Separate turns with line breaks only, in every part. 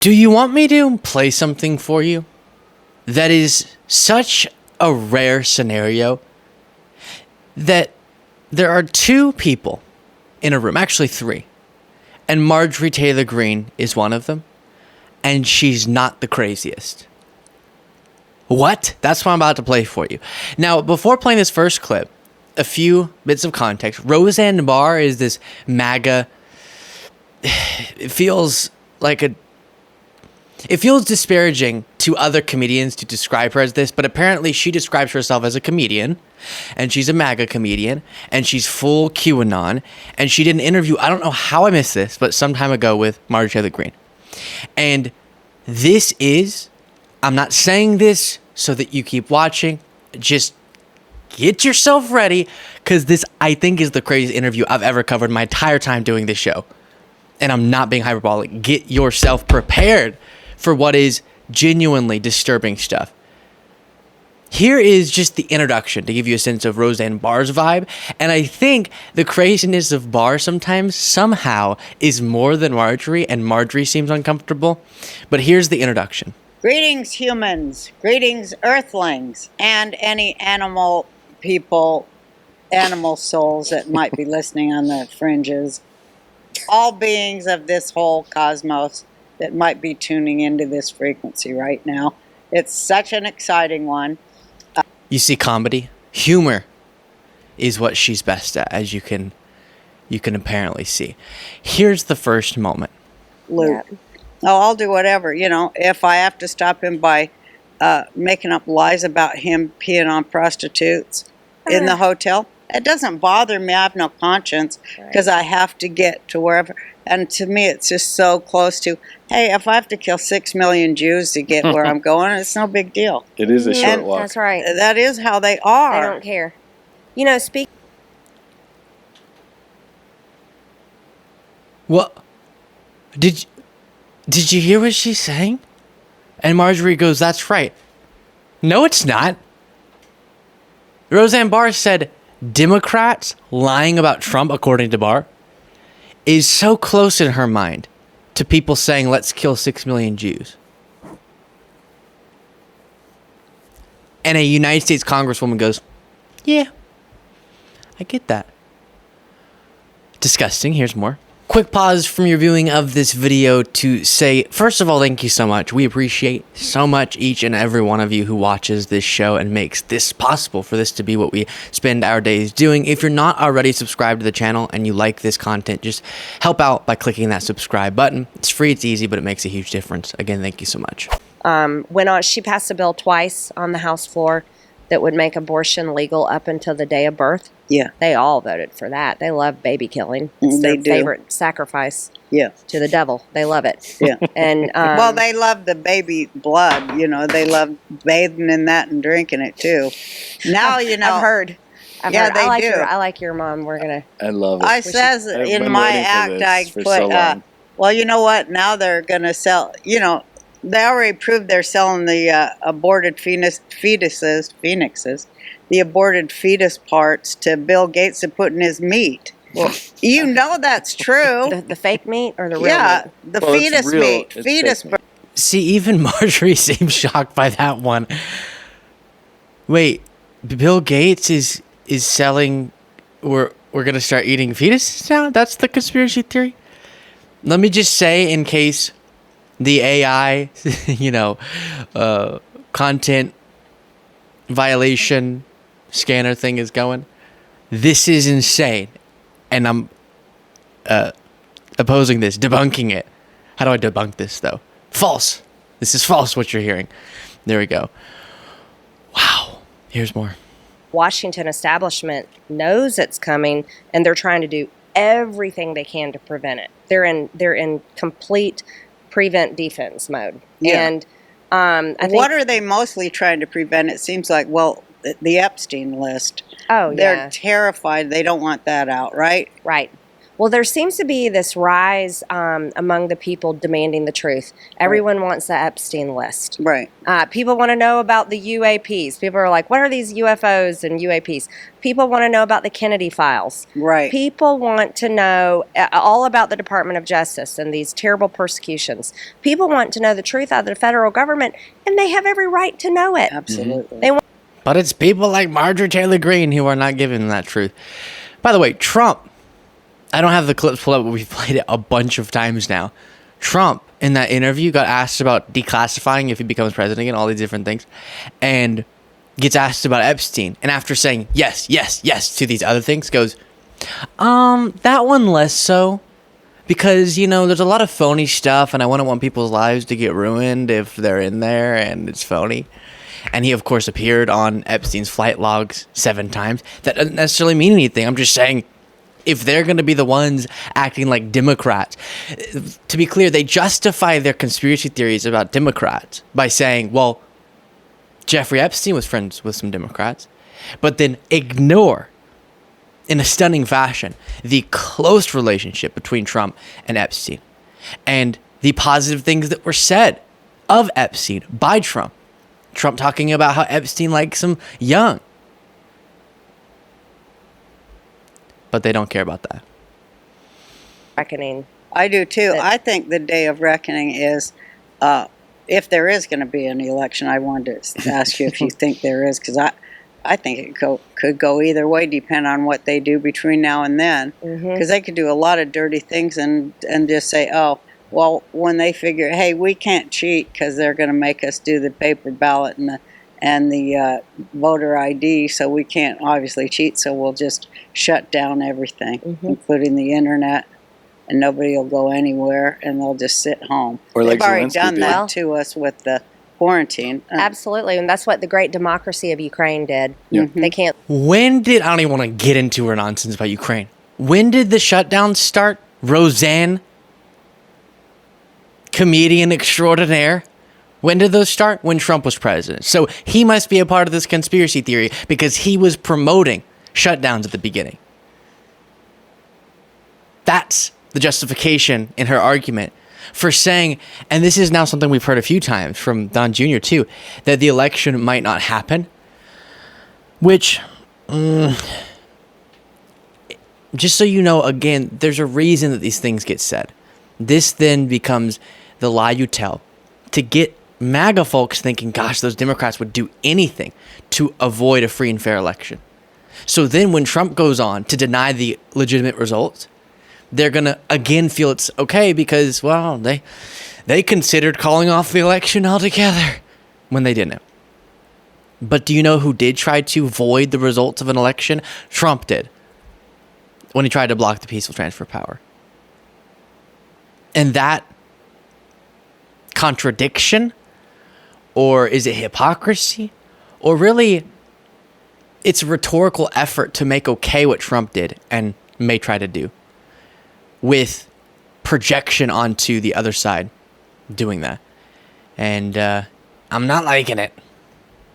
Do you want me to play something for you that is such a rare scenario that there are two people in a room, actually three, and Marjorie Taylor Greene is one of them, and she's not the craziest. What? That's what I'm about to play for you. Now, before playing this first clip, a few bits of context. Roseanne Barr is this MAGA. It feels disparaging to other comedians to describe her as this, but apparently she describes herself as a comedian, and she's a MAGA comedian, and she's full QAnon, and she did an interview, I don't know how I missed this, but some time ago with Marjorie Taylor Greene. And this is, I'm not saying this so that you keep watching, just get yourself ready, because this, I think, is the craziest interview I've ever covered my entire time doing this show. And I'm not being hyperbolic. Get yourself prepared for what is genuinely disturbing stuff. Here is just the introduction to give you a sense of Roseanne Barr's vibe. And I think the craziness of Barr sometimes, somehow, is more than Marjorie, and Marjorie seems uncomfortable. But here's the introduction.
Greetings, humans. Greetings, earthlings. And any animal people, animal souls that might be listening on the fringes. All beings of this whole cosmos that might be tuning into this frequency right now. It's such an exciting one.
You see, comedy, humor is what she's best at, as you can apparently see. Here's the first moment.
Luke. Yeah. Oh, I'll do whatever. You know, if I have to stop him by making up lies about him peeing on prostitutes in the hotel, it doesn't bother me. I have no conscience because I have to get to wherever. And to me, it's just so close to, hey, if I have to kill 6 million Jews to get where I'm going, it's no big deal.
It is a short walk.
That's right.
That is how they are.
They don't care. You know,
What? Did you hear what she's saying? And Marjorie goes, that's right. No, it's not. Roseanne Barr said, Democrats lying about Trump, according to Barr, is so close in her mind to people saying, let's kill 6 million Jews. And a United States Congresswoman goes, yeah, I get that. Disgusting. Here's more. Quick pause from your viewing of this video to say, first of all, thank you so much. We appreciate so much each and every one of you who watches this show and makes this possible for this to be what we spend our days doing. If you're not already subscribed to the channel and you like this content, just help out by clicking that subscribe button. It's free, it's easy, but it makes a huge difference. Again, thank you so much.
she passed a bill twice on the House floor that would make abortion legal up until the day of birth.
Yeah.
They all voted for that. They love baby killing. It's their favorite sacrifice to the devil. They love it.
Yeah.
And
well, they love the baby blood. You know, they love bathing in that and drinking it too. Now, you know.
I've heard.
They do.
I like your mom. We're going to.
I love it.
I says in my act, I put, well, you know what? Now they're going to sell, you know, they already proved they're selling the aborted fetuses, the aborted fetus parts to Bill Gates to put in his meat. Well, you know that's true.
The fake meat or the real meat?
Yeah, the fetus meat. Fetus.
See, even Marjorie seems shocked by that one. Wait, Bill Gates is selling, we're going to start eating fetuses now? That's the conspiracy theory? Let me just say, in case the AI, content violation scanner thing is going, this is insane. And I'm opposing this, debunking it. How do I debunk this, though? False. This is false, what you're hearing. There we go. Wow. Here's more.
Washington establishment knows it's coming, and they're trying to do everything they can to prevent it. They're in complete prevent defense mode.
Yeah.
And I think,
what are they mostly trying to prevent? It seems like, well, the Epstein list.
Oh, yeah.
They're terrified. They don't want that out, right?
Right. Well, there seems to be this rise among the people demanding the truth. Everyone wants the Epstein list.
Right.
People want to know about the UAPs. People are like, what are these UFOs and UAPs? People want to know about the Kennedy files.
Right.
People want to know all about the Department of Justice and these terrible persecutions. People want to know the truth out of the federal government, and they have every right to know it.
Absolutely.
They want
But it's people like Marjorie Taylor Greene who are not giving them that truth. By the way, Trump, I don't have the clips pulled up, but we've played it a bunch of times now. Trump, in that interview, got asked about declassifying if he becomes president again, all these different things, and gets asked about Epstein. And after saying yes, yes, yes to these other things, goes, that one less so. Because, there's a lot of phony stuff, and I wouldn't want people's lives to get ruined if they're in there and it's phony. And he, of course, appeared on Epstein's flight logs 7 times. That doesn't necessarily mean anything. I'm just saying, if they're going to be the ones acting like Democrats, to be clear, they justify their conspiracy theories about Democrats by saying, well, Jeffrey Epstein was friends with some Democrats, but then ignore, in a stunning fashion, the close relationship between Trump and Epstein and the positive things that were said of Epstein by Trump. Trump talking about how Epstein likes him young. But they don't care about that.
reckoning.
I do too. I think the day of reckoning is, if there is going to be an election. I wanted to ask you if you think there is, because I think it could go either way, depending on what they do between now and then. Because they could do a lot of dirty things and just say, oh, well, when they figure, hey, we can't cheat because they're going to make us do the paper ballot and the voter ID, so we can't obviously cheat, so we'll just shut down everything, including the internet, and nobody will go anywhere, and they'll just sit home.
Or like
They've already
Zelensky
done
did.
that to us with the quarantine.
Absolutely, and that's what the great democracy of Ukraine did.
Yeah.
They can't.
When did, I don't even want to get into her nonsense about Ukraine. When did the shutdown start? Roseanne, comedian extraordinaire. When did those start? When Trump was president. So he must be a part of this conspiracy theory because he was promoting shutdowns at the beginning. That's the justification in her argument for saying, and this is now something we've heard a few times from Don Jr. too, that the election might not happen, which, just so you know, again, there's a reason that these things get said. This then becomes the lie you tell to get MAGA folks thinking, gosh, those Democrats would do anything to avoid a free and fair election. So then when Trump goes on to deny the legitimate results, they're going to again feel it's okay because, well, they considered calling off the election altogether when they didn't. But do you know who did try to void the results of an election? Trump did, when he tried to block the peaceful transfer of power. And that contradiction, or is it hypocrisy, or really it's a rhetorical effort to make okay what Trump did and may try to do, with projection onto the other side doing that. And I'm not liking it.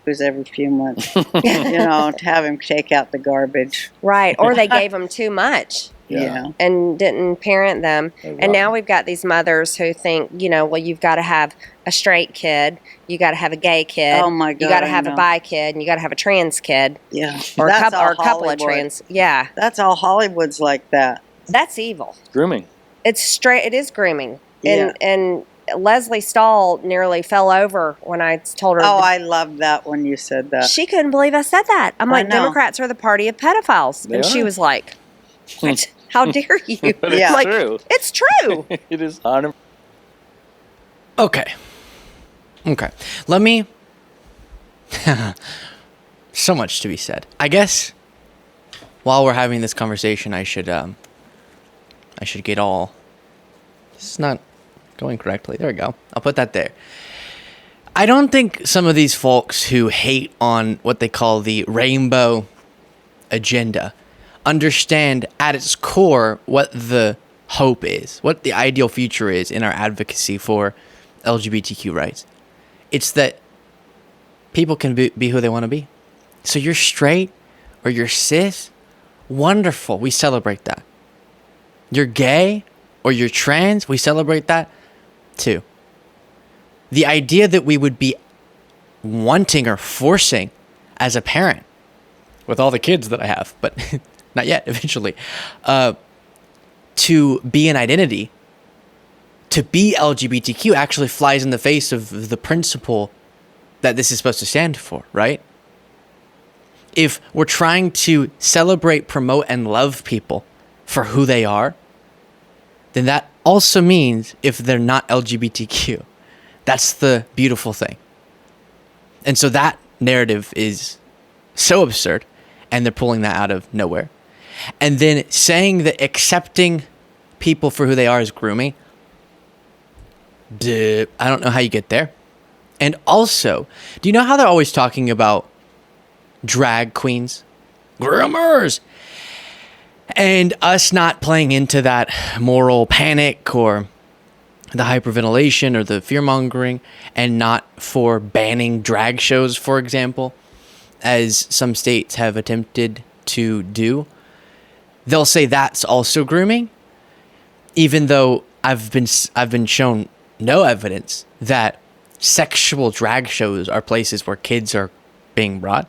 Every few months, to have him take out the garbage.
Right, or they gave them too much.
Yeah.
And didn't parent them. And now we've got these mothers who think, well, you've got to have a straight kid, you got to have a gay kid,
Oh my God,
you got to
I
have a
know.
bi kid, and you got to have a trans kid,
Yeah.
or a
That's
couple,
all
or a couple of
Hollywood.
trans. Yeah,
That's all Hollywood's like that.
that's evil.
Grooming.
It's straight. It is grooming.
Yeah.
And Leslie Stahl nearly fell over when I told her.
Oh, I loved that when you said that.
She couldn't believe I said that. I'm
I
like,
know.
Democrats are the party of pedophiles,
They
and she
are.
was like, "What? How dare you?"
But it's
Yeah.
Like,
true.
it's true.
It is 100%.
Okay. Let me... So much to be said. I guess while we're having this conversation, I should get all... This is not going correctly. There we go. I'll put that there. I don't think some of these folks who hate on what they call the rainbow agenda understand at its core what the hope is, what the ideal future is in our advocacy for LGBTQ rights. It's that people can be who they want to be. So you're straight or you're cis, wonderful. We celebrate that. You're gay or you're trans, we celebrate that too. The idea that we would be wanting or forcing as a parent, with all the kids that I have, but not yet, eventually, to be an identity, to be LGBTQ, actually flies in the face of the principle that this is supposed to stand for, right? If we're trying to celebrate, promote, and love people for who they are, then that also means if they're not LGBTQ. That's the beautiful thing. And so that narrative is so absurd, and they're pulling that out of nowhere. And then saying that accepting people for who they are is grooming. I don't know how you get there. And also, do you know how they're always talking about drag queens? Groomers! And us not playing into that moral panic or the hyperventilation or the fear-mongering, and not for banning drag shows, for example, as some states have attempted to do. They'll say that's also grooming, even though I've been shown no evidence that sexual drag shows are places where kids are being brought.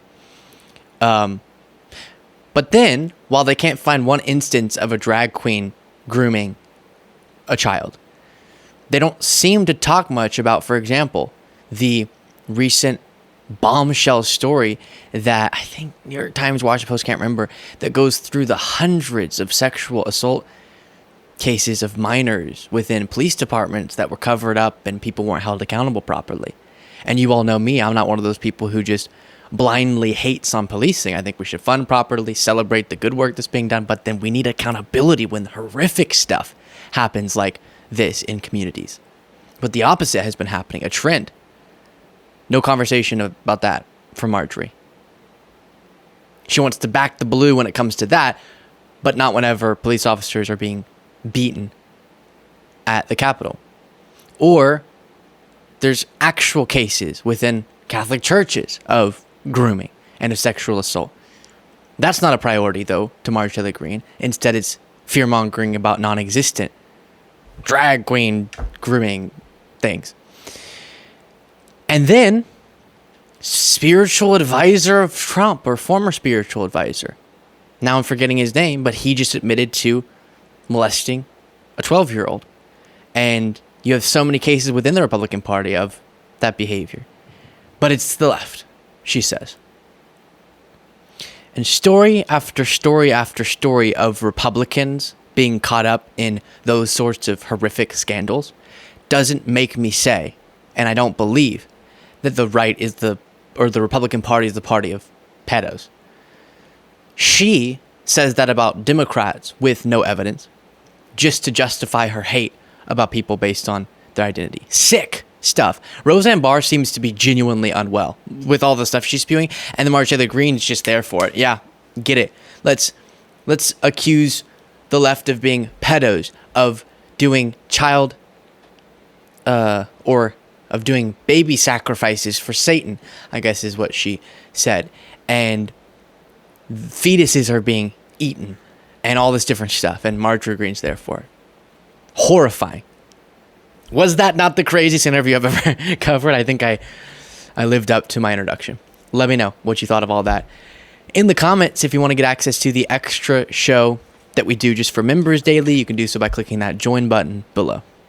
But then, while they can't find one instance of a drag queen grooming a child, they don't seem to talk much about, for example, the recent bombshell story that I think New York Times, Washington Post, can't remember, that goes through the hundreds of sexual assault cases of minors within police departments that were covered up and people weren't held accountable properly. And you all know me, I'm not one of those people who just blindly hates on policing. I think we should fund properly, celebrate the good work that's being done, but then we need accountability when horrific stuff happens like this in communities. But the opposite has been happening, a trend. No conversation about that from Marjorie. She wants to back the blue when it comes to that, but not whenever police officers are being beaten at the Capitol. Or there's actual cases within Catholic churches of grooming and of sexual assault. That's not a priority, though, to Marjorie Greene. Instead, it's fear-mongering about non-existent drag queen grooming things. And then, spiritual advisor of Trump, or former spiritual advisor. Now I'm forgetting his name, but he just admitted to molesting a 12-year-old. And you have so many cases within the Republican Party of that behavior. But it's the left, she says. And story after story after story of Republicans being caught up in those sorts of horrific scandals doesn't make me say, and I don't believe, that the right is the Republican Party is the party of pedos. She says that about Democrats with no evidence, just to justify her hate about people based on their identity. Sick stuff. Roseanne Barr seems to be genuinely unwell with all the stuff she's spewing, and the Marjorie Greene is just there for it. Yeah, get it. Let's accuse the left of being pedos, of doing child or of doing baby sacrifices for Satan, I guess is what she said. And fetuses are being eaten and all this different stuff. And Marjorie Greene's there for it. Horrifying. Was that not the craziest interview I've ever covered? I think I lived up to my introduction. Let me know what you thought of all that in the comments. If you want to get access to the extra show that we do just for members daily, you can do so by clicking that join button below.